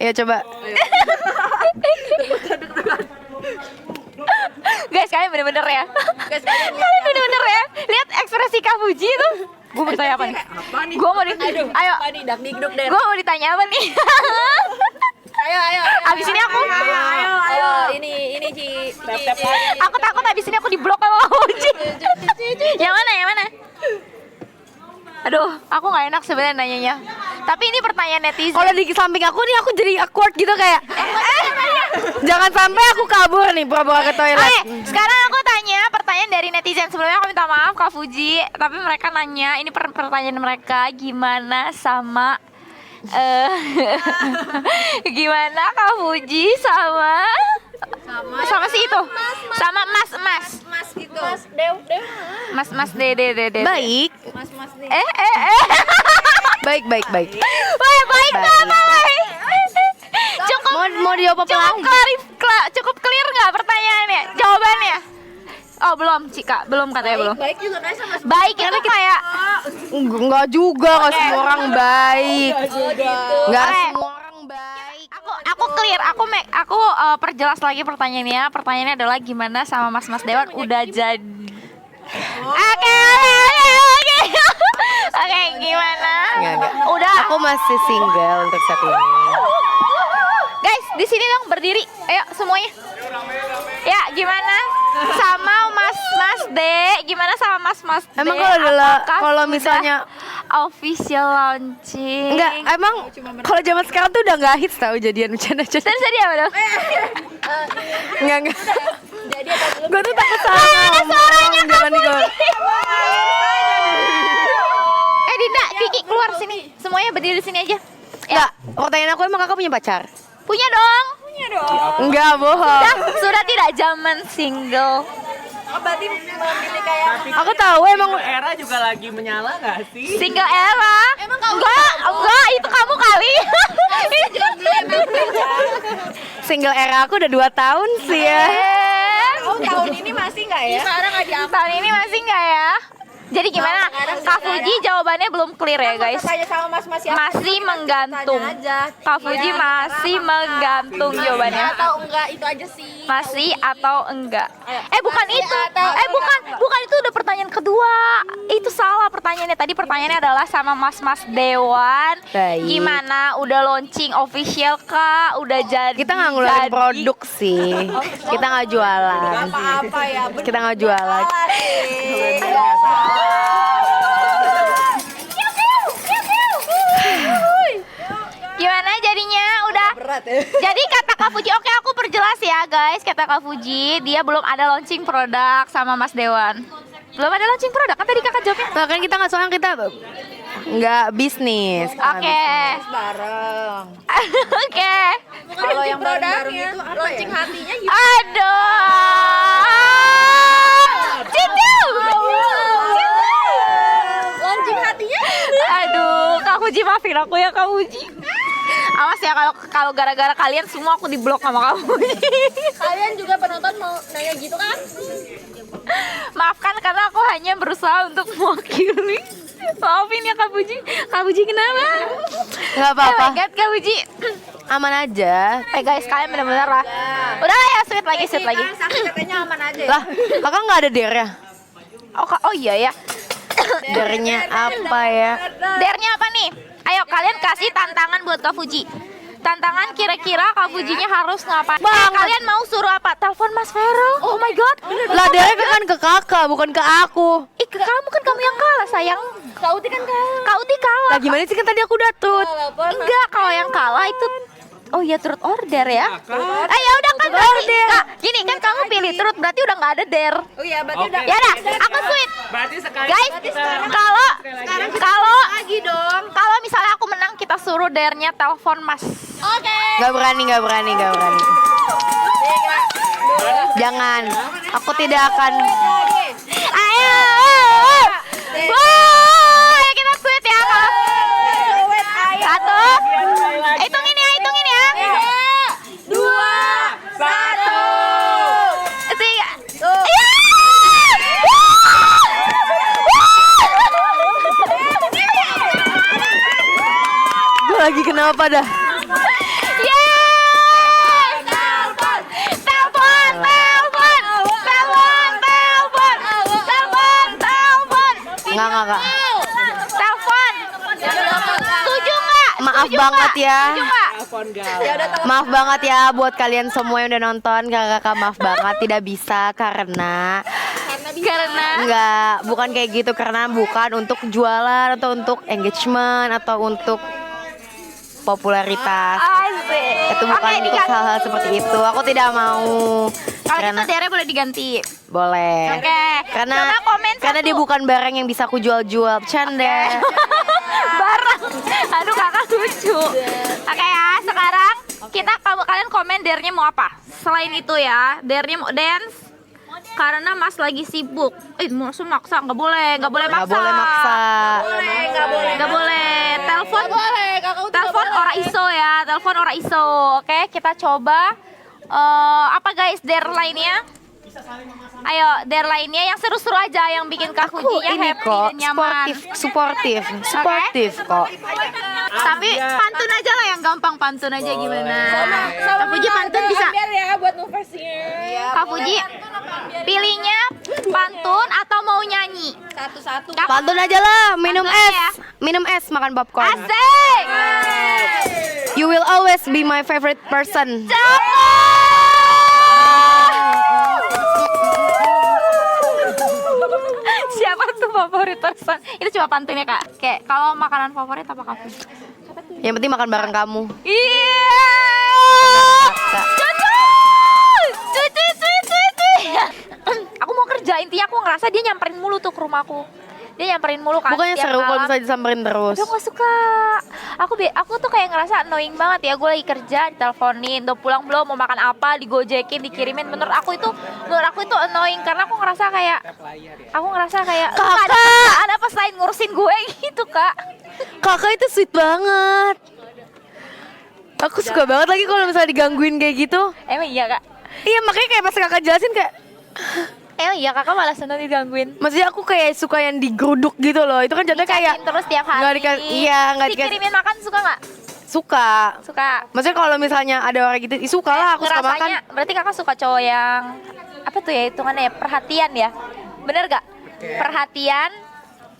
Ya coba. Guys, kalian bener-bener ya. Kalian bener-bener ya. Lihat ekspresi Kak Fuji itu. Gue mau ditanya apa nih? Gue mau ditanya. Ayo. Gue mau ditanya apa nih? Ayo. Abis ini aku. Ayo, ini Ci. Aku takut abis ini aku diblok sama Kak Fuji. Yang mana? Aduh, aku nggak enak sebenarnya nanyanya. Tapi ini pertanyaan netizen. Kalau di samping aku nih aku jadi awkward gitu kayak. Jangan sampai aku kabur nih pura-pura ke toilet. Oke, sekarang aku tanya pertanyaan dari netizen. Sebelumnya aku minta maaf Kak Fuji, tapi mereka nanya, ini pertanyaan mereka, gimana sama gimana Kak Fuji sama si itu, sama Mas gitu. Dew. Mas Dede. Baik. Mas nih. Baik. Baik apa baik? Cukup Mau dijawab apa lagi? cukup clear nggak pertanyaannya? Jawabannya? Oh belum Cika, belum katanya belum. Baik juga kan sama Baik itu kayak Enggak juga, nggak semua orang baik. Enggak Oke. semua orang baik. Aku clear, aku perjelas lagi pertanyaannya. Pertanyaannya adalah gimana sama Mas Dewan udah jadi. Oke. Oke, gimana? Enggak. Udah. Aku masih single untuk saat ini. Guys, di sini dong berdiri. Ayo semuanya. Ya, gimana sama Mas D? Gimana sama Mas D? Emang Apakah kalau sudah misalnya official launching? enggak, emang kalau zaman sekarang tuh udah nggak hits tau jadian bercanda. Terus tadi apa dong? Enggak. Jadi apa belum? Gue tuh takut salah ngomong. Jangan digoreng. Dinda, Kiki keluar sini. Semuanya berdiri di sini aja. Enggak, pertanyaan aku emang kakak punya pacar? Punya dong. Enggak, bohong. Sudah tidak zaman single. Oh, berarti memilih kayak Aku tahu emang Era juga lagi menyala gak sih? Single era. Emang kamu Enggak, itu kamu kali. single era aku udah 2 tahun sih ya. Oh, tahun ini masih nggak ya? Sekarang nggak diangkat. Tahun ini masih enggak ya? Jadi gimana? Kak Fuji jawabannya belum clear ya guys. Tanya sama Mas siapa? Masih menggantung. Tanya aja. Kak Fuji masih menggantung jawabannya. Atau enggak itu aja sih. Masih atau enggak? Bukan Masih itu. atau Bukan itu udah pertanyaan kedua. Itu salah pertanyaannya. Tadi pertanyaannya adalah sama Mas Dewan. Baik. Gimana? Udah launching official kah? Udah jadi? Kita nggak ngeluarin produk sih. Kita nggak jualan. apa ya? Kita nggak jualan. Gimana jadinya? Udah. Berat ya. Jadi kata Kak Fuji, oke aku perjelas ya guys. Kata Kak Fuji, dia belum ada launching produk sama Mas Dewan. Belum ada launching produk kan tadi kakak jawabnya? Nah, kan kita nggak soalnya kita nggak bisnis. Oke. Bareng. Oke. Kalau yang bareng-bareng itu launching hatinya gitu. Aduh. Cintu. Launching hatinya Aduh, Kak Fuji maafin aku ya Kak Fuji. Awas ya kalau gara-gara kalian semua aku diblok sama Kak Fuji. kalian juga penonton mau nanya gitu kan? Maafkan karena aku hanya berusaha untuk mewakili. Maafin ya Kak Fuji. Kak Fuji kenapa? Nggak apa-apa. Oh my God, Kak Fuji. Aman aja. Guys, kalian bener-bener lah. Udah lah ya, sweet lagi. Sakit katanya aman aja ya. Lah, kakak nggak ada dare ya? Oh iya ya. Dare-nya apa ya? Dare-nya apa nih? Ayo kalian kasih tantangan buat Kak Fuji. Tantangan kira-kira Kak Fujinya harus ngapain? Kalian mau suruh apa? Telepon Mas Vero? Oh my God. Lah dare kan ke kakak, bukan ke aku. Ke kamu kan kamu yang kalah sayang. Kak Uti kan kalah. Kak Uti kalah. Lah gimana sih kan tadi aku udah tut. Enggak, kalau yang kalah itu oh iya turut order ya. Ya udah kan order. Kak, gini kan kamu pilih turut berarti udah nggak ada dare. Oh iya, berarti udah. Ya dah, aku sweet. Berarti sekali Guys, kita- kalau Lagi dong. kalau misalnya aku menang kita suruh dare-nya telepon Mas. Oke. Nggak berani. Jangan. Aku tidak akan. Ayo. Ayo kita sweet ya. Satu. Hitungin ya. 2, 1. Tiga. Gue lagi kenapa dah? Ya. Kak. Telepon. Setuju nggak? Maaf Setuju banget nggak? ya. Setuju nggak? Telepon gal. Maaf banget ya buat kalian semua yang udah nonton. Kakak maaf banget tidak bisa karena enggak, bukan kayak gitu, karena bukan untuk jualan atau untuk engagement atau untuk popularitas. Asik. Itu bukan Oke, untuk diganti. hal-hal seperti itu. Aku tidak mau. Kalau Karena gitu DR boleh diganti. boleh. Oke. Karena Coba komen karena satu. dia bukan barang yang bisa aku jual-jual. Bercanda. Barang. Aduh kakak lucu. Oke ya, sekarang kalian komen DR-nya mau apa? Selain itu ya, DR-nya mau dance karena Mas lagi sibuk. Maksud maksa, nggak boleh maksa. Nggak boleh maksa. Nggak boleh. Telepon ora iso ya, telepon ora iso. Oke, kita coba. Apa guys, DR lainnya? Ayo, DR lainnya yang seru-seru aja, yang bikin Kak Aku Fujinya ini happy kok dan nyaman. suportif kok. Tapi pantun aja lah, yang gampang pantun aja gimana? Kak Fuji pantun bisa. Biar ya buat nuversinya. Kak Fuji pilihnya pantun atau mau nyanyi? Satu-satu. Pantun aja lah, minum Pantun es. ya. Minum es, makan popcorn. Asik. You will always be my favorite person. Siapa tuh favorit person? Itu cuma pantunnya Kak. Kayak kalau makanan favorit apa Kak Fuji? Yang penting makan bareng kamu. Iya. Aku mau kerja, intinya aku ngerasa dia nyamperin mulu tuh ke rumahku. Dia nyamperin mulu kan. Bukannya setiap seru kalau malam. misalnya disamperin terus. Aduh gak suka. Aku tuh kayak ngerasa annoying banget ya. Gue lagi kerja, diteleponin, udah pulang belum, mau makan apa, digojekin, dikirimin. Menurut aku itu annoying karena aku ngerasa kayak lu gak ada kerjaan apa selain ngurusin gue gitu Kak. Kakak itu sweet banget. Aku suka banget lagi kalau misalnya digangguin kayak gitu. Emang iya Kak? Iya, makanya kayak pas kakak jelasin kayak Emang iya Kakak malah seneng digangguin. maksudnya aku kayak suka yang digeruduk gitu loh. Itu kan jatuhnya kayak Dicacin terus tiap hari. nggak dikasih, iya nggak dikasih. Dikirimin makan suka nggak? Suka. Suka. Maksudnya kalau misalnya ada orang gitu, ih, suka lah, aku suka makan. Ngerasanya berarti Kakak suka cowok yang apa tuh ya hitungannya ya, perhatian ya. Bener gak? Perhatian.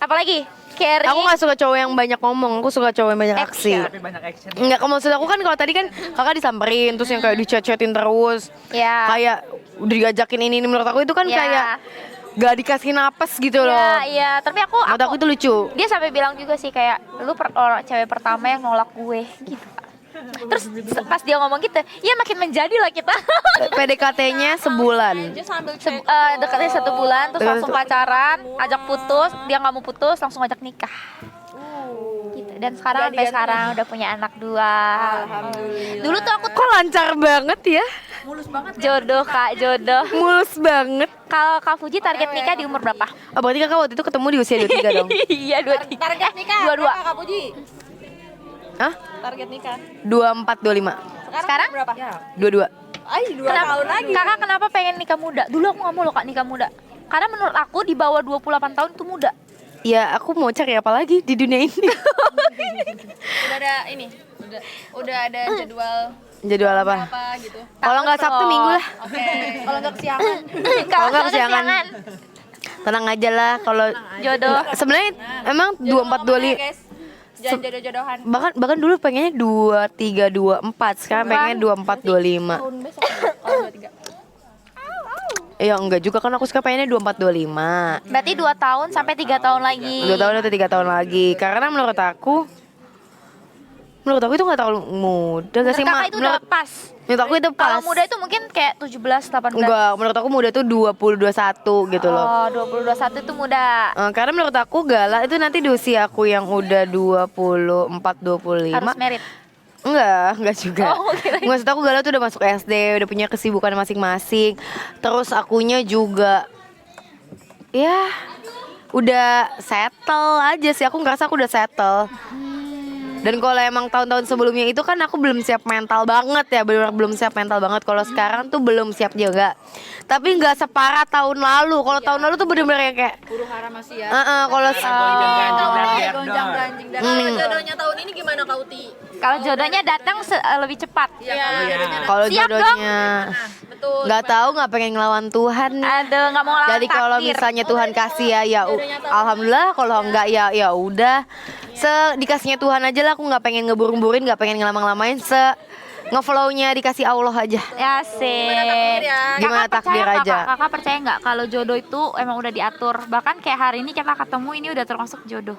Apalagi? Caring. Aku nggak suka cowok yang banyak ngomong, aku suka cowok yang banyak aksi. Action. Tapi banyak action. Enggak, maksud aku kan kalau tadi kan kakak disamperin terus yang kayak dicet-cetin terus. Ya. Kayak udah diajakin ini menurut aku itu kan Ya. kayak gak dikasih napas gitu loh. Iya, iya. Tapi Menurut aku itu lucu. dia sampai bilang juga sih kayak lu orang cewek pertama yang nolak gue gitu. Terus pas dia ngomong gitu, ya makin menjadi lah kita. PDKT-nya sebulan. Dekatnya 1 bulan, terus Dekatnya langsung pacaran, ajak putus, dia nggak mau putus, langsung ajak nikah. Gitu. Dan sekarang sampai sekarang udah punya anak 2. Dulu tuh aku Kok lancar banget ya? jodoh Kak, jodoh. Mulus banget. Kalau Kak Fuji target nikah di umur berapa? Oh, berarti kakak waktu itu ketemu di usia 23 dong? Iya 23. Target nikah. 22. Kak Puji. Hah? Target nikah. 24, 25, Sekarang? berapa? 22. Ay, 2 Kenapa? tahun lagi. Kakak kenapa pengen nikah muda? Dulu aku nggak mau loh Kak nikah muda. Karena menurut aku di bawah 28 tahun itu muda. Ya aku mau cari apa lagi di dunia ini? Udah ada ini. Udah ada jadwal Jadwal apa? apa gitu. Kalau nggak Sabtu Minggu lah. Oke. Kalau nggak kesiangan. Kalau nggak kesiangan. Tenang aja lah kalau Jodoh. sebenarnya emang 24, 25. Guys. Jangan jodoh-jodohan. Bahkan dulu pengennya 23, 24. Sekarang pengennya 24, 25. Tahun besok. Oh, 23. Ya enggak juga kan aku suka pengennya 24, 25. Berarti 2 tahun sampai 3 tahun lagi. 2 tahun atau 3 tahun lagi. Karena menurut aku itu nggak terlalu muda gak sih, Kakak Mak? itu udah pas. Menurut aku itu pas. Kalau muda itu mungkin kayak 17, 18. Enggak, menurut aku muda tuh 20, 21 gitu loh. Oh, 20, 21 itu muda. Karena menurut aku galak itu nanti di usia aku yang udah 24, 25. Harus merit. Enggak juga. Oh, kirain. Maksud aku Gala tuh udah masuk SD, udah punya kesibukan masing-masing. Terus akunya juga ya udah settle aja sih. Aku ngerasa aku udah settle. Dan kalau emang tahun-tahun sebelumnya itu kan aku belum siap mental banget ya, benar belum siap mental banget. Kalau sekarang tuh belum siap juga. Tapi nggak separah tahun lalu. Kalau tahun lalu tuh bener-bener yang kayak Huru hara masih ya. kalau Gonjang-ganjing. Dan kalau jodohnya tahun ini gimana Kak Uti? Kalau jodohnya datang lebih cepat. Iya, jodohnya kalau Siap jodohnya betul. nggak tahu, nggak pengen ngelawan Tuhan nih. Aduh, nggak mau ngelawan Jadi kalau takdir. misalnya Tuhan kasih ya alhamdulillah. Kalau enggak ya udah. Dikasihnya Tuhan aja lah. Aku nggak pengen ngeburu-burin, nggak pengen ngelama-lamain. Ngeflow-nya dikasih Allah aja. Ya sih. Gimana Kakak takdir percaya nggak, aja. Kak? Kakak percaya nggak kalau jodoh itu emang udah diatur? Bahkan kayak hari ini kita ketemu ini udah termasuk jodoh.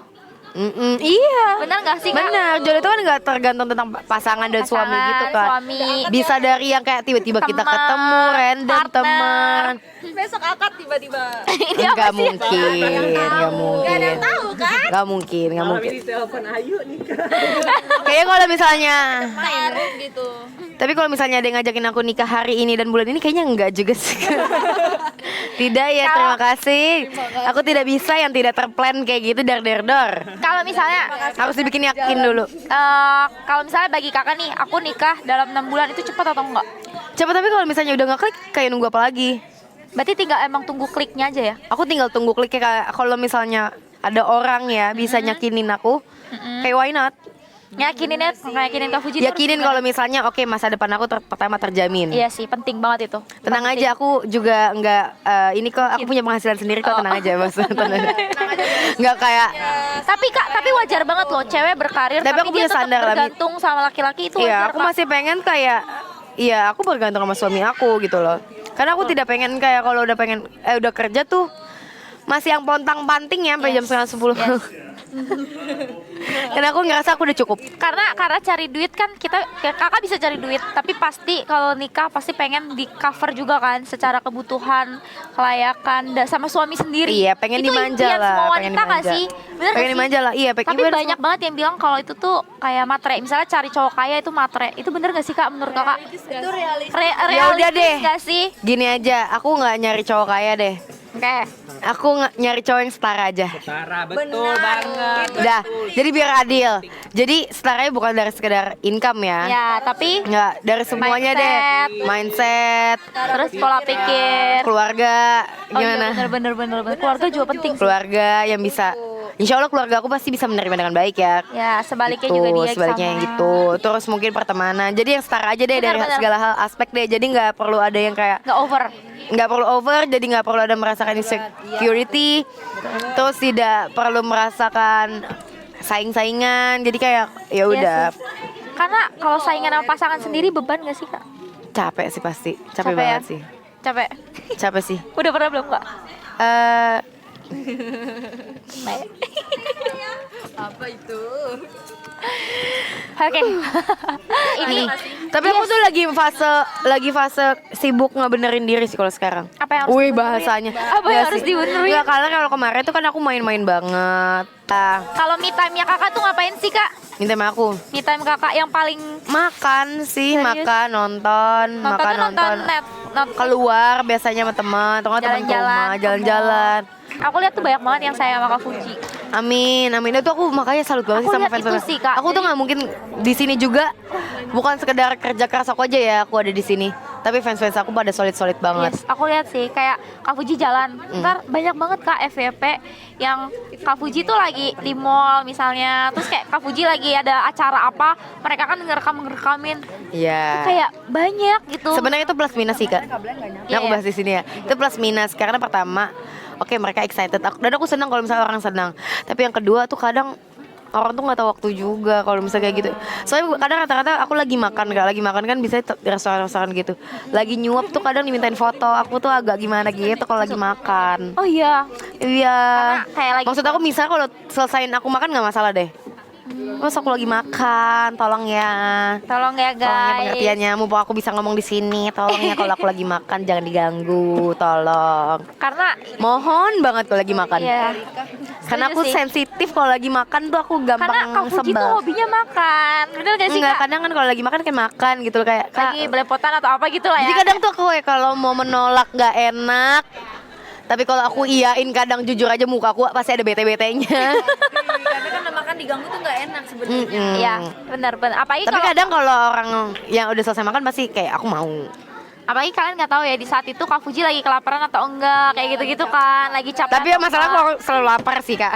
Iya. Bener nggak sih Kak? Benar, jodoh itu kan nggak tergantung tentang pasangan dan suami Pasangan, gitu kan. suami. Bisa dari yang kayak tiba-tiba kita Teman, ketemu random partner. teman. Besok akad tiba-tiba. Nggak mungkin, nggak mungkin. Gak ada yang tahu kan? Nggak mungkin, nggak Malam mungkin. ini telepon Ayu nih. Kayaknya kalau misalnya, Taruh gitu. tapi kalau misalnya ada yang ngajakin aku nikah hari ini dan bulan ini, kayaknya enggak juga sih. Tidak ya, terima kasih. Aku tidak bisa yang tidak terplan kayak gitu dar. Kalau misalnya Harus dibikin yakin dulu. kalau misalnya bagi kakak nih, aku nikah dalam 6 bulan itu cepat atau enggak? Coba, tapi kalau misalnya udah nggak klik, kayak nunggu apa lagi? Berarti tinggal emang tunggu kliknya aja ya? Aku tinggal tunggu kliknya. Kayak kalau misalnya ada orang ya bisa nyakinin aku, kayak why not? Yakinin Kak Fuji. Yakinin kalau misalnya oke, masa depan aku pertama terjamin. Iya sih, penting banget itu. Tenang aja, aku juga nggak ini kok, aku punya penghasilan sendiri kok, tenang aja mas. Nggak kayak Tapi wajar banget loh cewek berkarir Tapi aku dia punya tetap standar lah, Mi. bergantung sama laki-laki itu iya, wajar. aku Kak. masih pengen kayak aku bergantung sama suami aku gitu loh. Karena aku tidak pengen kayak kalau udah pengen udah kerja tuh masih yang pontang-panting ya sampai jam 9:30. Karena aku ngerasa aku udah cukup. Karena cari duit kan kakak bisa cari duit, tapi pasti kalau nikah pasti pengen di cover juga kan secara kebutuhan, kelayakan sama suami sendiri. Iya, pengen itu dimanja impian lah, semua pengen wanita nggak dimanja. sih? Bener nggak Pengen sih? dimanja lah, iya. Tapi banyak banget yang bilang kalau itu tuh kayak matre. Misalnya cari cowok kaya itu matre. Itu bener gak sih Kak menurut kakak? Itu realistis. Ya udah Realistis deh. gak sih? Gini aja, aku nggak nyari cowok kaya deh. Oke. Aku nyari cowok yang setara aja. Tara, betul banget. Dah, jadi biar adil. Jadi setaranya bukan dari sekedar income ya. Ya, tapi Nggak, dari semuanya deh. Mindset, terus pola pikir. keluarga, Oh iya, gimana? bener. Keluarga juga penting sih. Keluarga yang bisa, insya Allah keluarga aku pasti bisa menerima dengan baik ya. Ya, sebaliknya Gitu, juga dia sebaliknya sama. yang gitu. Terus mungkin pertemanan. Jadi yang setara aja deh dari Benar. segala hal aspek deh. Jadi nggak perlu ada yang kayak Nggak over. nggak perlu over, jadi nggak perlu ada merasakan insecurity, terus tidak perlu merasakan saing-saingan. Jadi kayak ya udah, Karena kalau saingan sama pasangan sendiri beban gak sih Kak? capek sih pasti, capek Capek banget ya? sih, Capek. capek sih. Udah pernah belum Kak? Eh Apa itu? Oke. Ini tapi aku tuh lagi fase sibuk ngebenerin diri sih kalau sekarang. apa yang harus Wih dibenerin? bahasanya. Apa yang harus dibenerin? Nggak, karena kalau kemarin tuh kan aku main-main banget. Kalau me time-nya Kakak tuh ngapain sih Kak? Minta sama aku. Me time Kakak yang paling Makan sih, Serius? makan, nonton, nonton nonton. net. Keluar biasanya sama teman, atau nggak teman ke rumah, jalan-jalan. Aku lihat tuh banyak banget yang sayang sama Kak Fuji. Amin. Itu aku makanya salut banget Aku sih sama lihat fans-fans. itu sih, Kak. Aku tuh nggak mungkin di sini juga, bukan sekedar kerja keras aku aja ya, aku ada di sini. Tapi fans-fans aku pada solid-solid banget. Yes, aku lihat sih kayak Kak Fuji jalan. Ntar banyak banget Kak FYP yang Kak Fuji tuh lagi di mall misalnya. Terus kayak Kak Fuji lagi ada acara apa, mereka kan ngerekamin. Iya. Kayak banyak gitu. Sebenarnya itu plus minus sih kak. Nah, aku Iya. bahas di sini ya. Itu plus minus karena pertama, oke mereka excited. Dan aku senang kalau misalnya orang senang. Tapi yang kedua tuh kadang orang tuh nggak tahu waktu juga kalau misalnya kayak gitu. Soalnya kadang rata-rata aku lagi makan kan bisa di restoran-restoran gitu. Lagi nyuap tuh kadang dimintain foto. Aku tuh agak gimana gitu kalau lagi makan. Oh iya. Iya. Karena kayak lagi Maksud aku misalnya kalau selesain aku makan nggak masalah deh. Terus aku lagi makan, tolong ya. Tolong ya Tolong ya guys. pengertiannya, mumpung aku bisa ngomong di sini, tolong ya kalau aku lagi makan jangan diganggu, tolong. Karena Mohon banget kalau lagi makan. ya. Karena aku Setuju sih. sensitif kalau lagi makan tuh aku Karena gampang Kak Fuji tuh sebel. hobinya makan. Bener gak sih Enggak, Kak? kadang kan kalau lagi makan kayak makan gitu loh, kayak Kak. Lagi belepotan atau apa gitu lah ya. Jadi kadang tuh aku kalau mau menolak gak enak. Tapi kalau aku iyain kadang jujur aja muka aku pasti ada bete-betenya. Karena kan makan makan diganggu tuh nggak enak sebenarnya. Iya, benar-benar. Apalagi Tapi kalau kadang kalau orang yang udah selesai makan pasti kayak aku mau. apalagi kalian nggak tahu ya di saat itu Kak Fuji lagi kelaparan atau enggak, kayak gitu-gitu kan, lagi capek. Tapi atau masalah enggak. aku selalu lapar sih kak.